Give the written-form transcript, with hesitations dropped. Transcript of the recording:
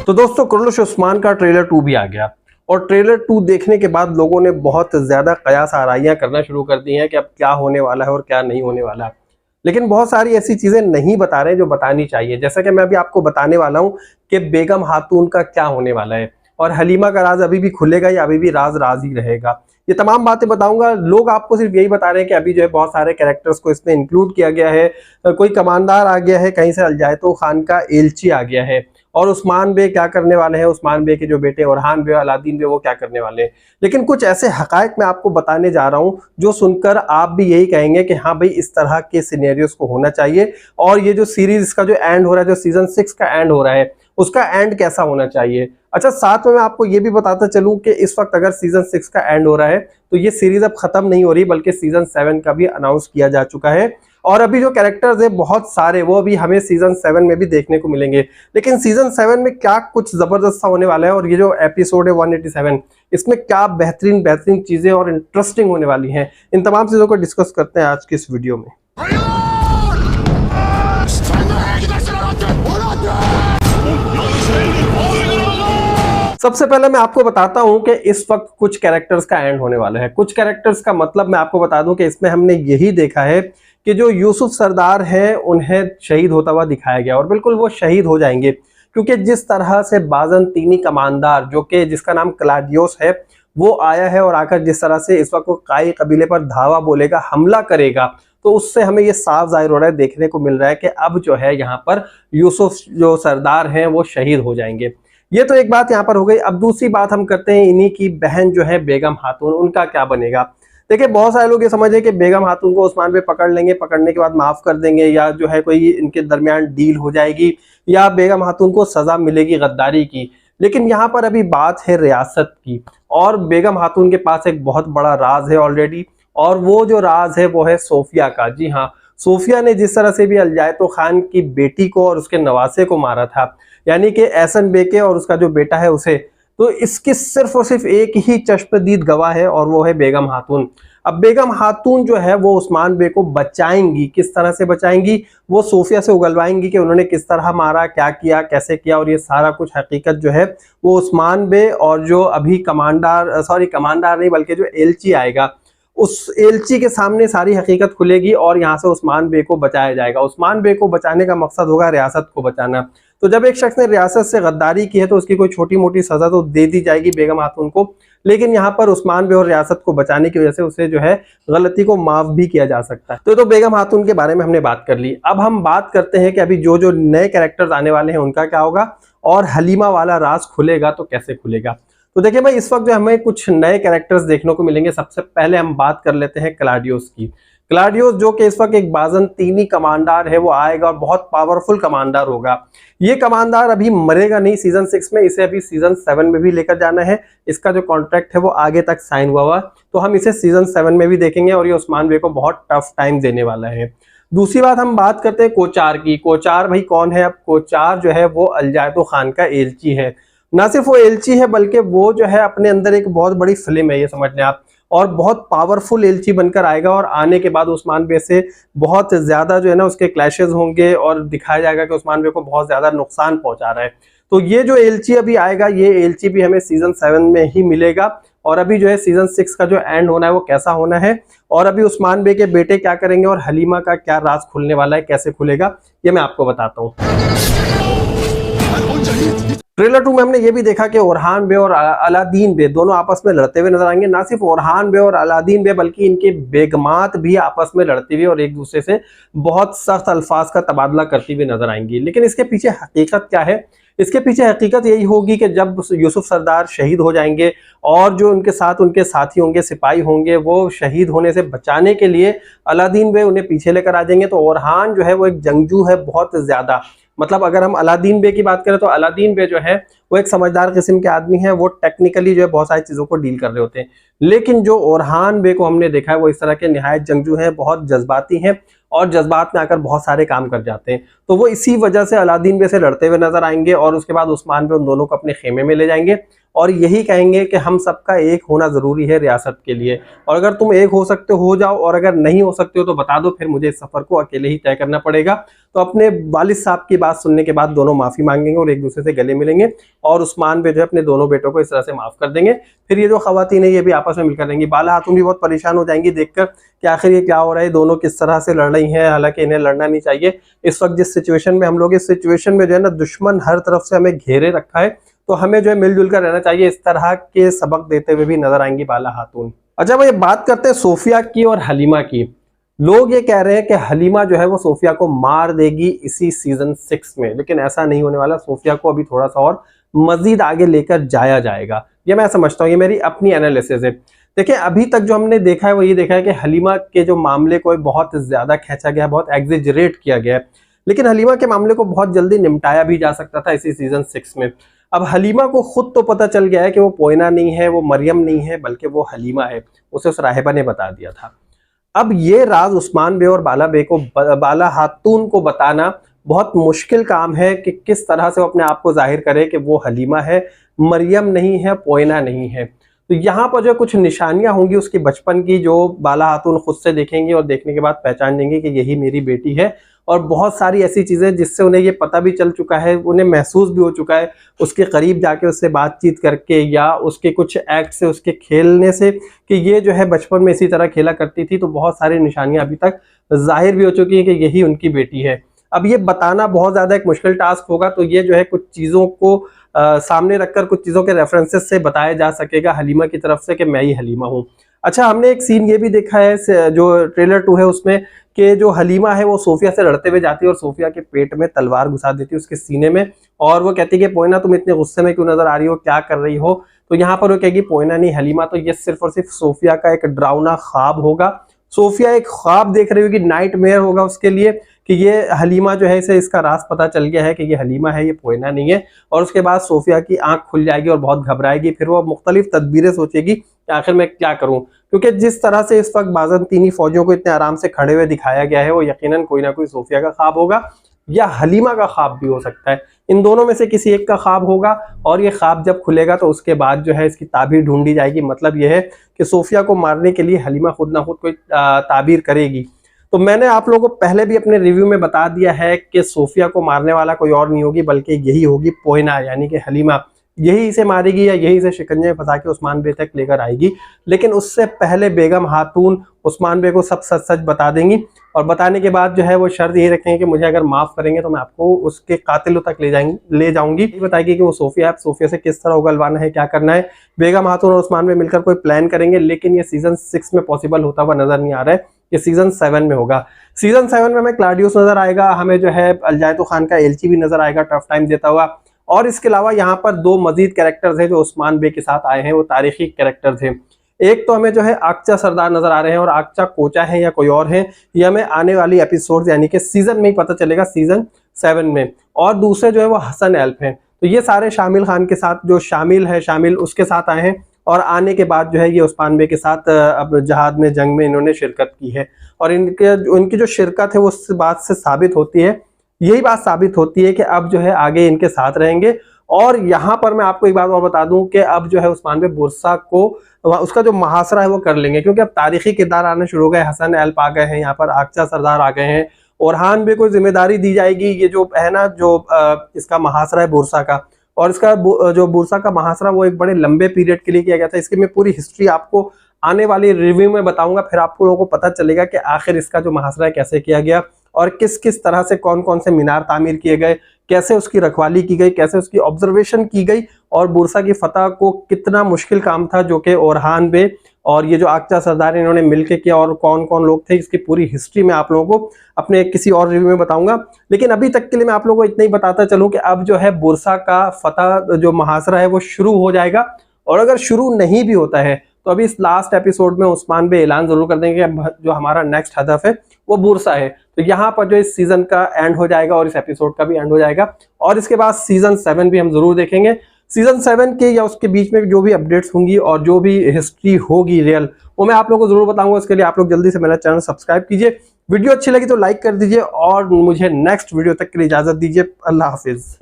तो दोस्तों कुरलिश उस्मान का ट्रेलर 2 भी आ गया और ट्रेलर 2 देखने के बाद लोगों ने बहुत ज्यादा कयास आराइयां करना शुरू कर दी हैं कि अब क्या होने वाला है और क्या नहीं होने वाला है। लेकिन बहुत सारी ऐसी चीजें नहीं बता रहे जो बतानी चाहिए, जैसा कि मैं अभी आपको बताने वाला हूं कि बेगम खातून का क्या होने वाला है और हलीमा का राज अभी भी खुलेगा या अभी भी राज राज ही रहेगा। ये तमाम बातें बताऊंगा। लोग आपको सिर्फ यही बता रहे हैं कि अभी जो है बहुत सारे कैरेक्टर्स को इसमें इंक्लूड किया गया है, कोई कमांडर आ गया है, कहीं से अलजायतो खान का एलची आ गया है और उस्मान बे क्या करने वाले हैं, उस्मान बे के जो बेटे ओरहान बे अलादीन बे वो क्या करने वाले हैं। लेकिन कुछ ऐसे हकायक मैं आपको बताने जा रहा हूं जो सुनकर आप भी यही कहेंगे कि हाँ भाई इस तरह के सिनेरियोस को होना चाहिए और ये जो सीरीज इसका जो एंड हो रहा है, जो सीजन 6 का एंड हो रहा है, उसका एंड कैसा होना चाहिए। अच्छा, साथ में मैं आपको ये भी बताता चलूं कि इस वक्त अगर सीजन 6 का एंड हो रहा है तो ये सीरीज अब खत्म नहीं हो रही बल्कि सीजन 7 का भी अनाउंस किया जा चुका है और अभी जो कैरेक्टर्स है बहुत सारे वो अभी हमें सीजन 7 में भी देखने को मिलेंगे। लेकिन सीजन 7 में क्या कुछ जबरदस्त सा होने वाला है और ये जो एपिसोड है 187 इसमें क्या बेहतरीन बेहतरीन चीजें और इंटरेस्टिंग होने वाली हैं, इन तमाम चीजों को डिस्कस करते हैं आज की इस वीडियो में। सबसे पहले मैं आपको बताता हूं कि इस वक्त कुछ कैरेक्टर्स का एंड होने वाला है। कुछ कैरेक्टर्स का मतलब मैं आपको बता दूं कि इसमें हमने यही देखा है कि जो यूसुफ सरदार है उन्हें शहीद होता हुआ दिखाया गया और बिल्कुल वो शहीद हो जाएंगे, क्योंकि जिस तरह से बाजंतीनी कमांडर जो कि जिसका नाम क्लाडियोस है वो आया है और आकर जिस तरह से इस वक्त वो काई कबीले पर धावा बोलेगा, हमला करेगा, तो उससे हमें ये साफ जाहिर हो रहा है, देखने को मिल रहा है कि अब जो है यहाँ पर यूसुफ जो सरदार हैं वो शहीद हो जाएंगे। ये तो एक बात यहाँ पर हो गई। अब दूसरी बात हम करते हैं इन्हीं की बहन जो है बेगम खातून, उनका क्या बनेगा। देखिए बहुत सारे लोग ये समझे कि बेगम खातून को उस्मान पे पकड़ लेंगे, पकड़ने के बाद माफ कर देंगे या जो है कोई इनके दरमियान डील हो जाएगी या बेगम खातून को सजा मिलेगी गद्दारी की। लेकिन यहाँ पर अभी बात है रियासत की और बेगम खातून के पास एक बहुत बड़ा राज है ऑलरेडी और वो जो राज है वो है सोफिया का। जी हाँ, सोफिया ने जिस तरह से भी अलजायतो खान की बेटी को और उसके नवासे को मारा था, यानी कि एहसन बेके और उसका जो बेटा है उसे, तो इसकी सिर्फ और सिर्फ एक ही चश्मदीद गवाह है और वो है बेगम खातून। अब बेगम खातून जो है वो उस्मान बे को बचाएंगी। किस तरह से बचाएंगी, वो सोफिया से उगलवाएंगी कि उन्होंने किस तरह मारा, क्या किया, कैसे किया और ये सारा कुछ हकीकत जो है वो उस्मान बे और जो अभी कमांडर नहीं बल्कि जो एलची आएगा उस एलची के सामने सारी हकीकत खुलेगी और यहाँ से उस्मान बे को बचाया जाएगा। उस्मान बे को बचाने का मकसद होगा रियासत को बचाना। तो जब एक शख्स ने रियासत से गद्दारी की है तो उसकी कोई छोटी मोटी सजा तो दे दी जाएगी बेगम खातून को, लेकिन यहाँ पर उस्मान बे और रियासत को बचाने की वजह से उसे जो है गलती को माफ भी किया जा सकता है। तो बेगम खातून के बारे में हमने बात कर ली। अब हम बात करते हैं कि अभी जो जो नए कैरेक्टर्स आने वाले हैं उनका क्या होगा और हलीमा वाला राज खुलेगा तो कैसे खुलेगा। तो देखिए भाई इस वक्त जो हमें कुछ नए कैरेक्टर्स देखने को मिलेंगे। सबसे पहले हम बात कर लेते हैं क्लाडियोस की। क्लाडियोस जो कि इस वक्त एक बाजंतीनी कमांडर है वो आएगा और बहुत पावरफुल कमांडर होगा। ये कमांडर अभी मरेगा नहीं सीजन 6 में, इसे अभी सीजन 7 में भी लेकर जाना है। इसका जो कॉन्ट्रैक्ट है वो आगे तक साइन हुआ तो हम इसे सीजन 7 में भी देखेंगे और ये उस्मान बे को बहुत टफ टाइम देने वाला है। दूसरी बात हम बात करते हैं कोचार की। कोचार भाई कौन है। अब कोचार जो है वो अलजायतो खान का एलची है। ना सिर्फ वो एलची है बल्कि वो जो है अपने अंदर एक बहुत बड़ी फिल्म है, ये समझ लें आप, और बहुत पावरफुल एलची बनकर आएगा और आने के बाद उस्मान बे से बहुत ज्यादा जो है ना उसके क्लैशेस होंगे और दिखाया जाएगा कि उस्मान बे को बहुत ज्यादा नुकसान पहुंचा रहा है। तो ये जो एलची अभी आएगा ये एलची भी हमें सीजन 7 में ही मिलेगा और अभी जो है सीजन 6 का जो एंड होना है वो कैसा होना है और अभी उस्मान बे के बेटे क्या करेंगे और हलीमा का क्या राज खुलने वाला है, कैसे खुलेगा, ये मैं आपको बताता हूँ। ट्रेलर 2 में हमने ये भी देखा कि ओरहान बे और अलादीन बे दोनों आपस में लड़ते हुए नजर आएंगे। ना सिर्फ ओरहान बे और अलादीन बे बल्कि इनके बेगमात भी आपस में लड़ती हुई और एक दूसरे से बहुत सख्त अल्फाज का तबादला करती हुई नजर आएंगी। लेकिन इसके पीछे हकीकत क्या है। इसके पीछे हकीकत यही होगी कि जब यूसुफ सरदार शहीद हो जाएंगे और जो उनके साथ उनके साथी होंगे, सिपाही होंगे, वो शहीद होने से बचाने के लिए अलादीन बे उन्हें पीछे लेकर आ जाएंगे। तो ओरहान जो है वो एक जंगजू है बहुत ज्यादा। मतलब अगर हम अलादीन बे की बात करें तो अलादीन बे जो है वो एक समझदार किस्म के आदमी है, वो टेक्निकली जो है बहुत सारी चीजों को डील कर रहे होते हैं। लेकिन जो ओरहान बे को हमने देखा है वो इस तरह के निहायत जंगजू हैं, बहुत जज्बाती हैं और जज्बात में आकर बहुत सारे काम कर जाते हैं। तो वो इसी वजह से अलादीन बे से लड़ते हुए नजर आएंगे और उसके बाद उस्मान बे उन दोनों को अपने खेमे में ले जाएंगे और यही कहेंगे कि हम सबका एक होना जरूरी है रियासत के लिए, और अगर तुम एक हो सकते हो जाओ, और अगर नहीं हो सकते हो तो बता दो, फिर मुझे इस सफर को अकेले ही तय करना पड़ेगा। तो अपने वालिद साहब की बात सुनने के बाद दोनों माफी मांगेंगे और एक दूसरे से गले मिलेंगे और उस्मान बे जो है अपने दोनों बेटों को इस तरह से माफ कर देंगे। फिर ये जो खवातीन है ये भी आपस में मिलकर रहेंगी। बाला खातून भी बहुत परेशान हो जाएंगी देखकर कि आखिर ये क्या हो रहा है, दोनों किस तरह से लड़ रही हैं, हालांकि इन्हें लड़ना नहीं चाहिए। इस वक्त जिस सिचुएशन में हम लोग, इस सिचुएशन में जो है ना दुश्मन हर तरफ से हमें घेरे रखा है, तो हमें जो है मिलजुल कर रहना चाहिए। इस तरह के सबक देते हुए भी नजर आएंगी बाला खातून। अच्छा, वो ये बात करते हैं सोफिया की और हलीमा की। लोग ये कह रहे हैं कि हलीमा जो है वो सोफिया को मार देगी इसी सीजन 6 में, लेकिन ऐसा नहीं होने वाला। सोफिया को अभी थोड़ा सा और मजीद आगे लेकर जाया जाएगा, ये मैं समझता हूँ, ये मेरी अपनी एनालिसिस है। देखिए, अभी तक जो हमने देखा है वो ये देखा है कि हलीमा के जो मामले को बहुत ज्यादा खींचा गया, बहुत एग्जेजरेट किया गया है, लेकिन हलीमा के मामले को बहुत जल्दी निपटाया भी जा सकता था इसी सीजन 6 में। अब हलीमा को खुद तो पता चल गया है कि वो पोइना नहीं है, वो मरियम नहीं है, बल्कि वो हलीमा है, उसे उस राहिबा ने बता दिया था। अब ये राज उस्मान बे और बाला खातून को बताना बहुत मुश्किल काम है कि किस तरह से वो अपने आप को जाहिर करे कि वो हलीमा है, मरियम नहीं है, पोइना नहीं है। तो यहाँ पर जो कुछ निशानियां होंगी उसकी बचपन की, जो बाला खातून खुद से देखेंगी और देखने के बाद पहचान लेंगी कि यही मेरी बेटी है। और बहुत सारी ऐसी चीजें जिससे उन्हें ये पता भी चल चुका है, उन्हें महसूस भी हो चुका है उसके करीब जाके, उससे बातचीत करके या उसके कुछ एक्ट से, उसके खेलने से, कि ये जो है बचपन में इसी तरह खेला करती थी। तो बहुत सारी निशानियां अभी तक जाहिर भी हो चुकी है कि यही उनकी बेटी है। अब ये बताना बहुत ज्यादा एक मुश्किल टास्क होगा, तो ये जो है कुछ चीजों को सामने रखकर, कुछ चीजों के रेफरेंसेस से बताया जा सकेगा हलीमा की तरफ से कि मैं ही हलीमा हूँ। अच्छा, हमने एक सीन ये भी देखा है जो ट्रेलर 2 है उसमें, कि जो हलीमा है वो सोफिया से लड़ते हुए जाती है और सोफिया के पेट में तलवार घुसा देती है, उसके सीने में, और वो कहती है कि पोइना तुम इतने गुस्से में क्यों नजर आ रही हो, क्या कर रही हो। तो यहाँ पर वो कहेगी पोइना नहीं हलीमा। तो ये सिर्फ और सिर्फ सोफिया का एक डरावना ख्वाब होगा। सोफिया एक ख्वाब देख रही होगी, नाइटमेयर होगा उसके लिए, कि ये हलीमा जो है, इसे इसका राज पता चल गया है कि ये हलीमा है, ये पोइना नहीं है। और उसके बाद सोफिया की आंख खुल जाएगी और बहुत घबराएगी। फिर वो मुख्तलिफ तदबीरें सोचेगी कि आखिर मैं क्या करूं, क्योंकि जिस तरह से इस वक्त बाज़ंतीनी फौजियों को इतने आराम से खड़े हुए दिखाया गया है, वो यकीनन कोई ना कोई सोफिया का ख्वाब होगा या हलीमा का ख्वाब भी हो सकता है। इन दोनों में से किसी एक का ख्वाब होगा, और ये ख्वाब जब खुलेगा तो उसके बाद जो है इसकी ताबीर ढूंढी जाएगी। मतलब यह है कि सोफिया को मारने के लिए हलीमा खुद ना खुद कोई ताबीर करेगी। तो मैंने आप लोगों को पहले भी अपने रिव्यू में बता दिया है कि सोफिया को मारने वाला कोई और नहीं होगी, बल्कि यही होगी पोइना, यानी कि हलीमा। यही इसे मारेगी या यही इसे शिकंजे में फंसा के उस्मान बे तक लेकर आएगी। लेकिन उससे पहले बेगम खातून उस्मान बे को सब सच सच बता देंगी, और बताने के बाद जो है वो शर्त यही रखेंगे कि मुझे अगर माफ करेंगे तो मैं आपको उसके कातिलों तक ले जाऊंगी। बताएगी कि वो सोफिया है, सोफिया से किस तरह उगलवाना है, क्या करना है। बेगम खातून और उस्मान बे मिलकर कोई प्लान करेंगे, लेकिन ये सीजन 6 में पॉसिबल होता हुआ नजर नहीं आ रहा है, ये सीजन 7 में होगा। सीजन 7 में हमें क्लाडियोस नजर आएगा, हमें जो है अलजायतो खान का एलची भी नजर आएगा टफ टाइम देता हुआ। और इसके अलावा यहाँ पर 2 मजीद कैरेक्टर्स हैं जो उस्मान बे के साथ आए हैं, वो तारीखी कैरेक्टर्स हैं। एक तो हमें जो है आकचा सरदार नजर आ रहे हैं, और आकचा कोचा है या कोई और है, ये हमें आने वाली एपिसोड यानी कि सीजन में ही पता चलेगा, सीजन 7 में। और दूसरे जो है वो हसन एल्फ हैं। तो ये सारे शामिल खान के साथ, जो शामिल उसके साथ आए हैं, और आने के बाद जो है ये उस्मान बे के साथ अब जहाद में, जंग में इन्होंने शिरकत की है। और उनकी जो शिरकत है वो उस बात से साबित होती है, यही बात साबित होती है कि अब जो है आगे इनके साथ रहेंगे। और यहाँ पर मैं आपको एक बात और बता दूं कि अब जो है उस्मान बे बुरसा को, उसका जो मुहासरा है वो कर लेंगे, क्योंकि अब तारीखी किरदार आने शुरू हो गए। हसन एल्प आ गए हैं, यहाँ पर आकचा सरदार आ गए हैं, ओरहान बे को जिम्मेदारी दी जाएगी, ये जो है ना, जो इसका मुहासरा है बुरसा का। और इसका जो बुरसा का मुहासरा वो एक बड़े लंबे पीरियड के लिए किया गया था। इसकी मैं पूरी हिस्ट्री आपको आने वाली रिव्यू में बताऊंगा, फिर आपको लोगों को पता चलेगा कि आखिर इसका जो मुहासरा है कैसे किया गया, और किस किस तरह से कौन कौन से मीनार तामीर किए गए, कैसे उसकी रखवाली की गई, कैसे उसकी ऑब्जर्वेशन की गई, और बुरसा की फतह को कितना मुश्किल काम था जो कि ओरहान बे और ये जो आकचा सरदार इन्होंने मिलकर किया, और कौन कौन लोग थे। इसकी पूरी हिस्ट्री मैं आप लोगों को अपने किसी और रिव्यू में बताऊंगा। लेकिन अभी तक के लिए मैं आप लोगों को इतना ही बताता चलूं कि अब जो है बुरसा का फतह जो मुहासरा है वो शुरू हो जाएगा। और अगर शुरू नहीं भी होता है तो अभी इस लास्ट एपिसोड में उस्मान बे ऐलान जरूर कर देंगे कि जो हमारा नेक्स्ट हदफ है वो बुरसा है। तो यहाँ पर जो इस सीजन का एंड हो जाएगा और इस एपिसोड का भी एंड हो जाएगा, और इसके बाद सीजन 7 भी हम जरूर देखेंगे। सीजन 7 के या उसके बीच में जो भी अपडेट्स होंगी और जो भी हिस्ट्री होगी रियल, वो मैं आप लोगों को जरूर बताऊंगा। इसके लिए आप लोग जल्दी से मेरा चैनल सब्सक्राइब कीजिए। वीडियो अच्छी लगी तो लाइक कर दीजिए और मुझे नेक्स्ट वीडियो तक के लिए इजाजत दीजिए। अल्लाह हाफिज।